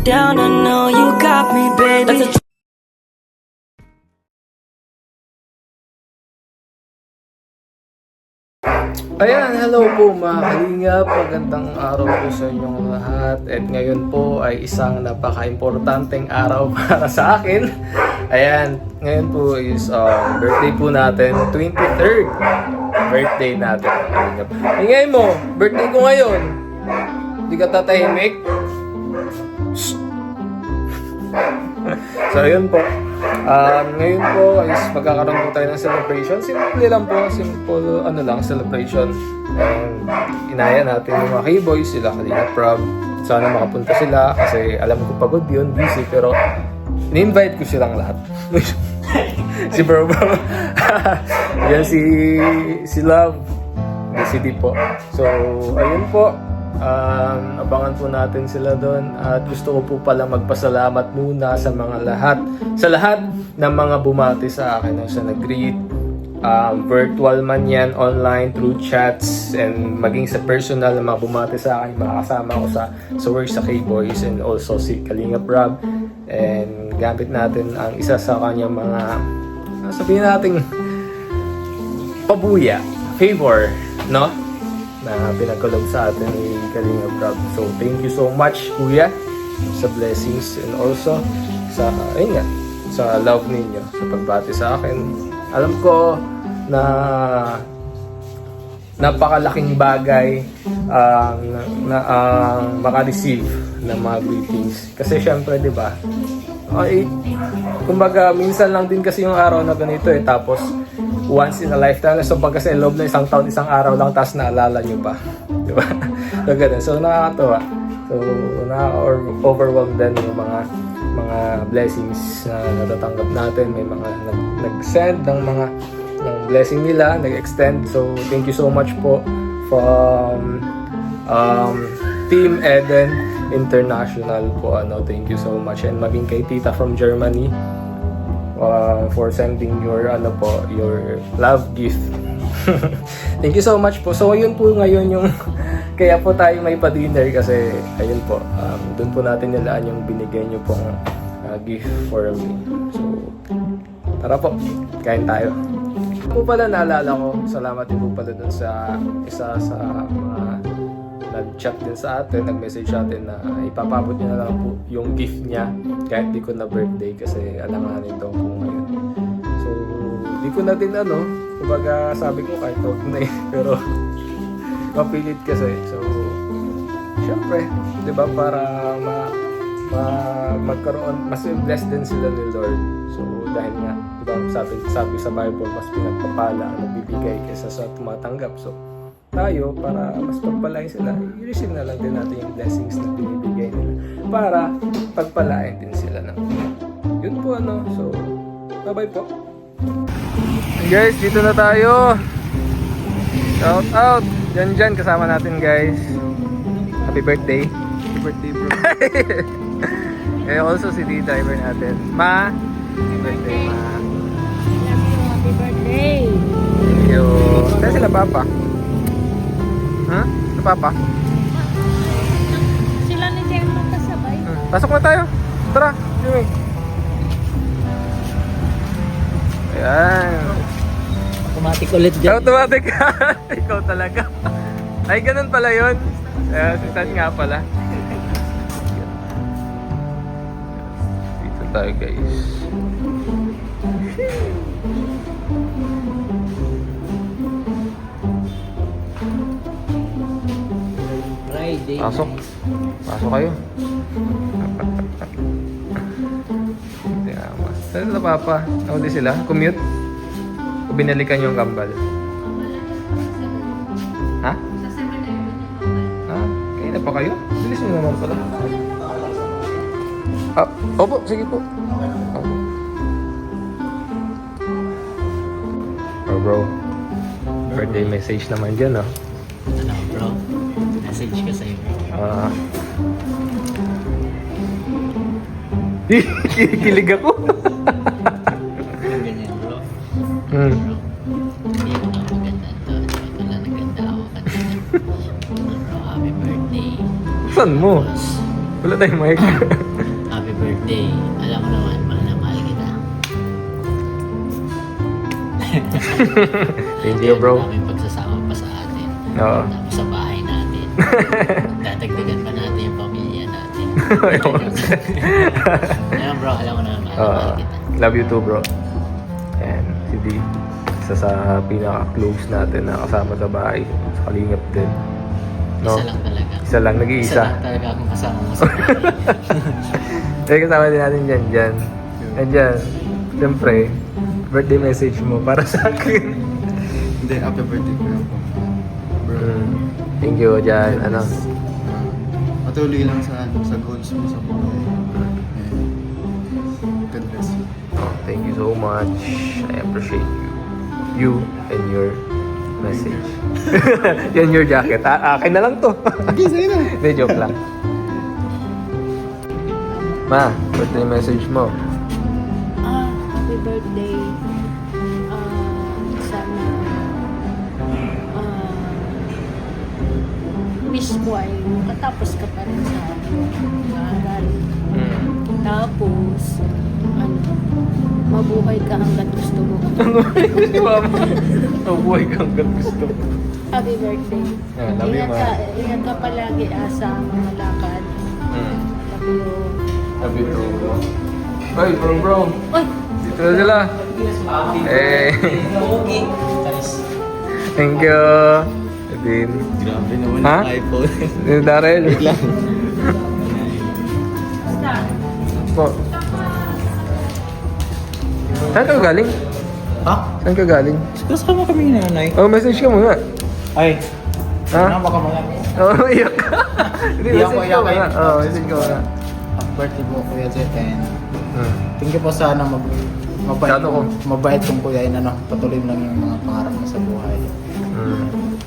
down, I know you got me, baby. Ayan, hello po mga kalingap. Magandang araw po sa inyong lahat. At ngayon po ay isang napaka-importanteng araw para sa akin. Ayan, ngayon po is birthday po natin, 23rd birthday natin. Kalingap. Ingay mo, birthday ko ngayon. Hindi ka tatahimik? Shh. So ayun po. Ngayon po is magkakaroon po tayo ng celebration. Simple lang po, simple celebration. Inaya natin yung mga K-boys, sila Kalinga Prab. Sana makapunta sila kasi alam ko pagod yun, busy, pero in-invite ko silang lahat. Si Bro. Yan si Love. Si D po. So ayun po. Abangan po natin sila doon at gusto ko po pala magpasalamat muna sa mga lahat ng mga bumati sa akin sa nag-greet, virtual man yan, online, through chats, and maging sa personal na mga bumati sa akin, mga kasama ko sa work sa K-Boys, and also si Kalinga Prab, and gamit natin ang isa sa kanyang mga sabihin nating pabuya, favor, no? Na pinagkalog sa atin ni Kalinga Prab. So, thank you so much, Kuya, sa blessings and also sa, ayun nga, sa love ninyo, sa pagbati sa akin. Alam ko na napakalaking bagay na maka-receive ng mga greetings. Kasi syempre, di ba, kumbaga, minsan lang din kasi yung araw na ganito tapos once in a lifetime. So pag kasi loob na isang taon, isang araw lang, tapos naalala nyo pa. Di ba? So ganun. So nakakatawa. So nakaka-overwhelm din yung mga blessings na natatanggap natin. May mga nag-send ng mga blessing nila, nag-extend. So thank you so much po from Team Eden International po. Thank you so much. And maging kay Tita from Germany, for sending your your love gift. Thank you so much po. So yun po ngayon yung kaya po tayo may pa-dinner kasi ayun po, doon po natin nilaan yung binigay niyo pong gift for me. So tara po, kain tayo. Po pala naalala ko, salamat din po pala dun sa isa sa mga nag-chat din sa atin, nag-message sa atin na ipapabot niya na lang po yung gift niya kahit di ko na birthday kasi alanganin daw po ngayon. So, di ko na din kumbaga sabi ko kahit huwag na pero mapilit kasi. So, syempre, di ba, para magkaroon, mas blessed din sila ni Lord. So, dahil nga, di ba, sabi sa Bible, mas pinagpapala ang nagbibigay kaysa sa tumatanggap. So, tayo, para mas pagpalain sila, i-receive na lang din natin yung blessings na binibigay nila para pagpalain din sila ng yun po so bye-bye po. Guys, dito na tayo. Shout out dyan kasama natin, guys. Happy birthday. Happy birthday, bro. Also si D-driver natin, Ma. Happy birthday, Ma. Happy birthday. Thank you. Saan sila, Papa? Ha? Sa Papa? Sila ni Jem magkasabay. Pasok na tayo. Tara, Jimmy. Ayan. Automatic ulit dyan. Automatic. Ikaw talaga. Ay, ganun pala yun. Si San nga pala. Dito tayo, guys. Friday. Pasok. Pasok kayo. Saan sila, Papa? Hindi sila? Commute? O binalikan yung kambal? Ha? Kaya na pa kayo? Bilis mo naman pala. Opo, sige po. Opo. Oh, bro. Birthday message naman dyan, oh. Ano, bro? Message ko sa'yo, bro. Kikilig ako. Ganyan, bro. Hmm. Bro, hindi ako na maganda to. Wala naganda ako kanina. Bro, happy birthday. Saan mo? Wala tayong mic. birthday. Alam mo naman, mahal na mahal kita. Thank you, bro. Maraming pagsasama pa sa atin. Oo. Tapos sa bahay natin. Dadagdagan pa natin yung pamilya natin. Ayun bro, alam mo naman, mahal na mahal kita. Love you too, bro. And si D, isa sa pinaka-close natin na kasama sa bahay. Sa Kalingap din. No? Isa lang talaga. Isa lang, Isa nag-iisa. lang talaga akong kasama mo sa bahay. Eh, kasama din natin dyan. And dyan, siyempre, birthday message mo para sa akin. Hindi, happy birthday ko po. Bro, Thank you dyan. Ano? patuloy lang sa goals mo sa buhay. And God bless you. Oh, thank you so much. I appreciate you. You and your message. Yan your jacket. Akin na lang to. Okay, sa'yo na. Hindi, joke lang. Ma, birthday message mo. Happy birthday. Sana wish ko ay makatapos ka pa rin sa pag-aaral. Tapos, mabuhay ka hanggang gusto mo. Si Mama. Mabuhay kang gusto mo. Happy birthday. Yeah, love you, Ma. Ingat ka palagi sa mga lakad. Love you. Sabi to, bro. Ay, bro. Oy! Dito na sila. Eh. Thank you. Din. Grabe naman Ha? ang iPhone. Darrell. Wait lang. Po. Saan ka galing? Ha? Saan ka galing? Kasama kami ni nanay. Oh, message ka muna. Ay. Ha? Baka mga... Oh, iyak ka. Hindi, Iyak ko, message ka iyak muna. kayo. Oh, message ka muna. Happy birthday po, Kuya Jet. And Hmm. thank you po sana mabait, Shoutout ko. mabait kong kuya. And patuloy mo lang yung mga pangarap mo sa buhay.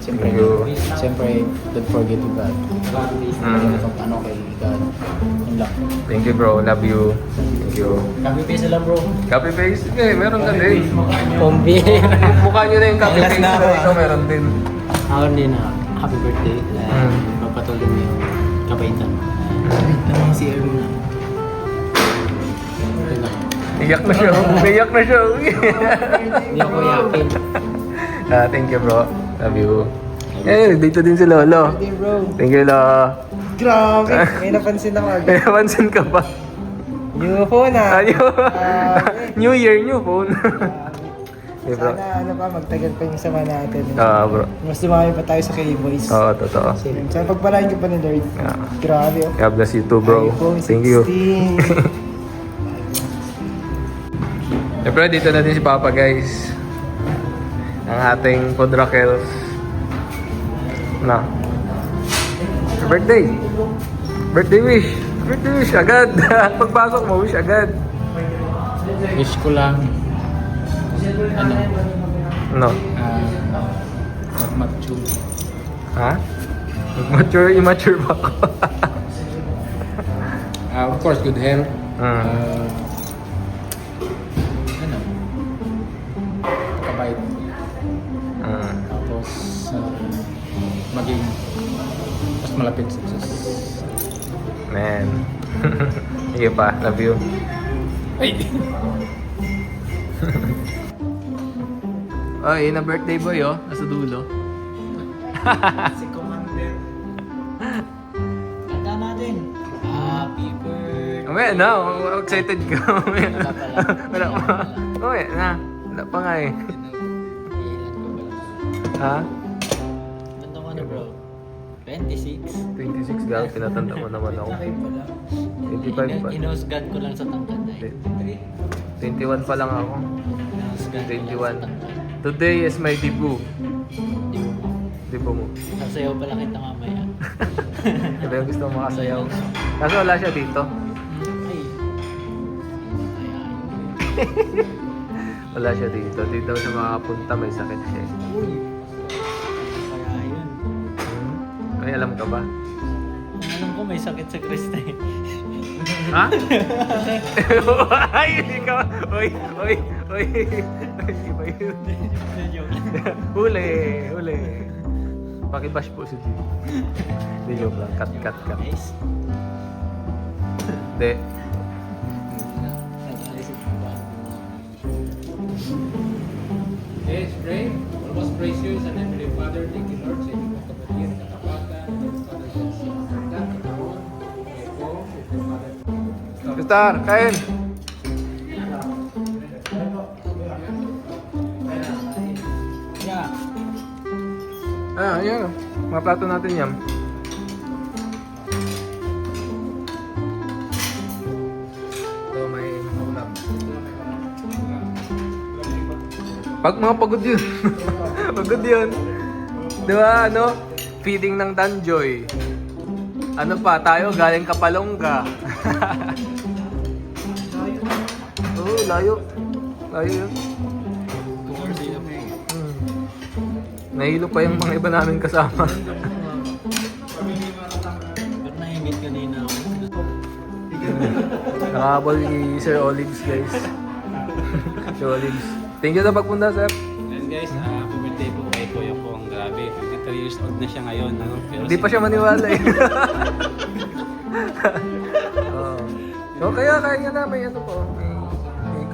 Siyempre, Thank you. siyempre, don't forget to God. Ano kay God. Yun lang. Thank you, bro. Love you. Thank you. Copy paste lang bro. Copy paste? Eh, meron ka din. Pombi. Mukha nyo na yung copy Last paste na na ako, ikaw meron din. Ako din happy birthday. Magpatuloy mo yung kabaitan mo. Ano si Erwin na? Iyak na siya. Iyak na siya. Hindi ako yakin. Thank you, bro. Love you. Eh, dito din si Lolo. Hey bro. Thank you, Lolo. Grabe. May napansin ako agad. Eh, pansin ka ba? New phone ah. Ayun. New Year, new phone. Eh, bro. Sana ano pa, magtagal pa yung sama natin. Bro. Mas dumami pa tayo sa K-Boys. Oo, totoo. Sana pagpalain ka pa ni Lord. Grabe oh. God bless you too, bro. iPhone Thank you. 16. Siyempre, dito na din si Papa, guys. Ang ating food Raquel. Na. Birthday. Birthday wish. Birthday wish agad. Pagpasok mo, wish agad. Wish ko lang, No. mag-mature. Ha? Mature, immature ba ako? Of course, good health. Kabait. Tapos, maging mas malapit sa Diyos. Man. Sige pa, love you. Ay! Ay, na birthday boy oh, nasa dulo. Si Commander. Kanta natin. Happy birthday. Mamaya na, excited ka. Mamaya. Wala pa. Mamaya na. Wala pa nga eh. Ilan ko ba lang? Ha? Ganda ko na bro. 26. 26 gal, pinatanda mo naman ako. 25 pa. Inusgad ko lang sa tangkad ay. 21 pa lang ako. Inusgad ko lang sa 21. tangkad. Today is my debut. Di mo. Debut mo. Nasayaw pala kita mamaya. Diba yung gusto mo makasayaw? Kaso wala siya dito. Ay. Kaya Wala siya dito. Dito daw siya makapunta, may sakit siya. Uy. Kaya yun. May alam ka ba? Ang alam ko may sakit sa Krista eh. Ha? Ay, ikaw. Oy. Iba yun. Huli. Pakibash po si G. Hindi, joke lang. Cut. Nice. Hindi. Yes, pray. Almost praise and Heavenly Father, thank you Lord sa inyong kapatid, katapatan, Father God, sa Father, Panginoon, ito, Father. Star, kain! Yan. Mga plato natin yan. So, may ulam. Pag mga pagod yun. Pagod yun. Di ba, ano? Feeding ng Danjoy. Ano pa, tayo galing Kapalongga. Oo, layo. Layo yun. Nahilo pa yung mga iba namin kasama. Pero nahimit kanina ako. Nakahabol ni Sir Olives, guys. Sir Olives. Thank you sa pagpunta, sir. And guys, happy birthday po kay Kuya Pong. Grabe, 23 years old na siya ngayon. Ano? Pero Hindi pa siya maniwala eh. Oo. So kaya nga na may ano po. May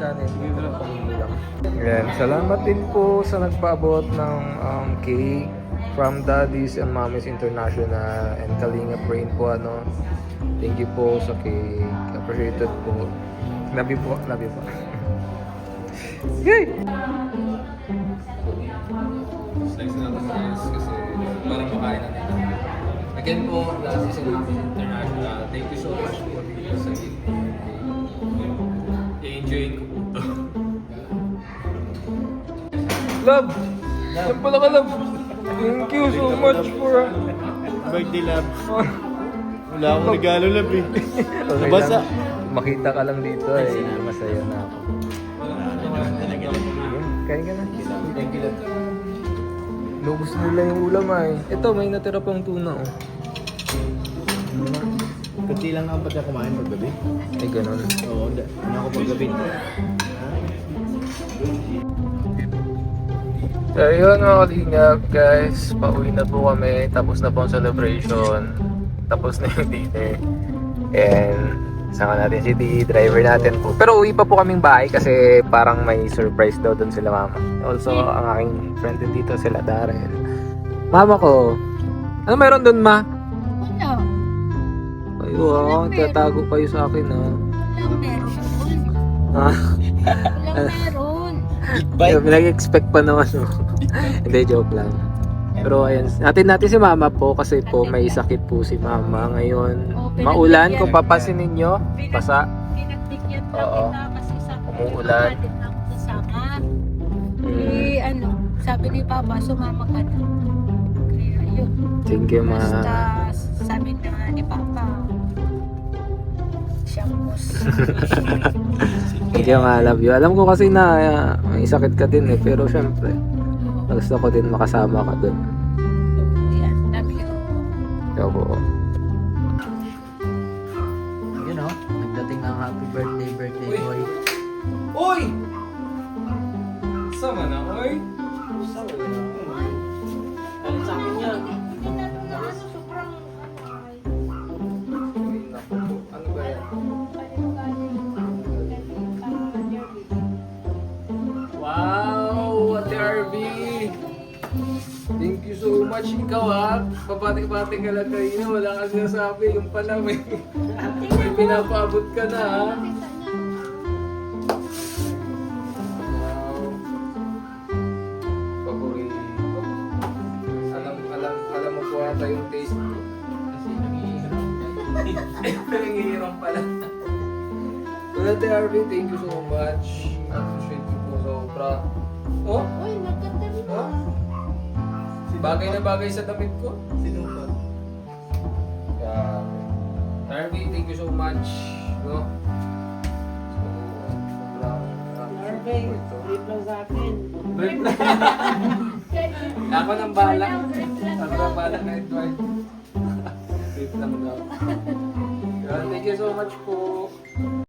kanin. Dito lang pangulang. Ayan. Salamat din po sa nagpaabot ng cake from Daddy's and Mommy's International and Kalinga Brain po ano. Thank you po sa cake. Appreciated po. Love you po. Love you po. Yay! Slice na natin guys kasi parang makain na nila. Again po, Daddy's and Mommy's International. Thank you so much po dito sa cake. I-enjoy ko po ito. Love! Yan pala ka, Love! Thank you so much for... Birthday love. Wala akong regalo love eh. Okay Nabasa. lang. Makita ka lang dito eh. Masaya na ako. Kain ka na. Thank you, Love. Lubos nila yung ulam ay. Ito, may natira pang tuna oh. Kunti lang ang pati kumain paggabi. Ay, ganun. Oo, ano ako paggabi. So yun mga kalingap guys, pauwi na po kami, tapos na po ang celebration, tapos na yung dinner, and sama natin si driver natin po. Pero uwi pa po kaming bahay kasi parang may surprise daw dun sila mama. Also ang aking friend din dito sila Darren. Mama ko, ano meron dun ma? Wala. Ay wow, tatago pa yun sa akin ha. Walang meron. Ha? Walang meron. Nag-expect pa naman no. Hindi, joke lang. Pero ayan, natin si mama po kasi po may sakit po si mama ngayon. Maulan, kung papasin ninyo, basa. Pinagbigyan lang Oo. kita kasi sabi ko, Umuulan. kapatid lang kasama. Mm. Eh, ano, sabi ni Papa, sumama ka na. Kaya yun. Sige ma. Basta sabi na ni Papa, siya boss. Sige ma, love you. Alam ko kasi na may sakit ka din eh, pero syempre gusto ko din makasama ka dun. Yan, love you. Ikaw po. Yun o, nagdating ng happy birthday, birthday boy. Uy! Sama na, uy! Ano sa akin yan? Ano ba yan? Wow! Ate RB! Thank you so much. Ikaw ha, papati-pati ka lang kanina. Wala kang sinasabi. Yung pala may pinapaabot ka na ha. Wow. Paborito. Alam mo po ata yung taste ko. Kasi nangihiram. Nangihiram pala. Well, Ate RB, thank you so much. Appreciate ko po sobra. Oh? Uy, maganda rin. Oh? Bagay na bagay sa damit ko. Sinupa. RB, thank you so much. No? So, sobrang appreciate ko ito. Trip lang sa akin. Brief na. Ako nang bahala. Ako nang bahala na Edward. Brief lang daw. Thank you so much po.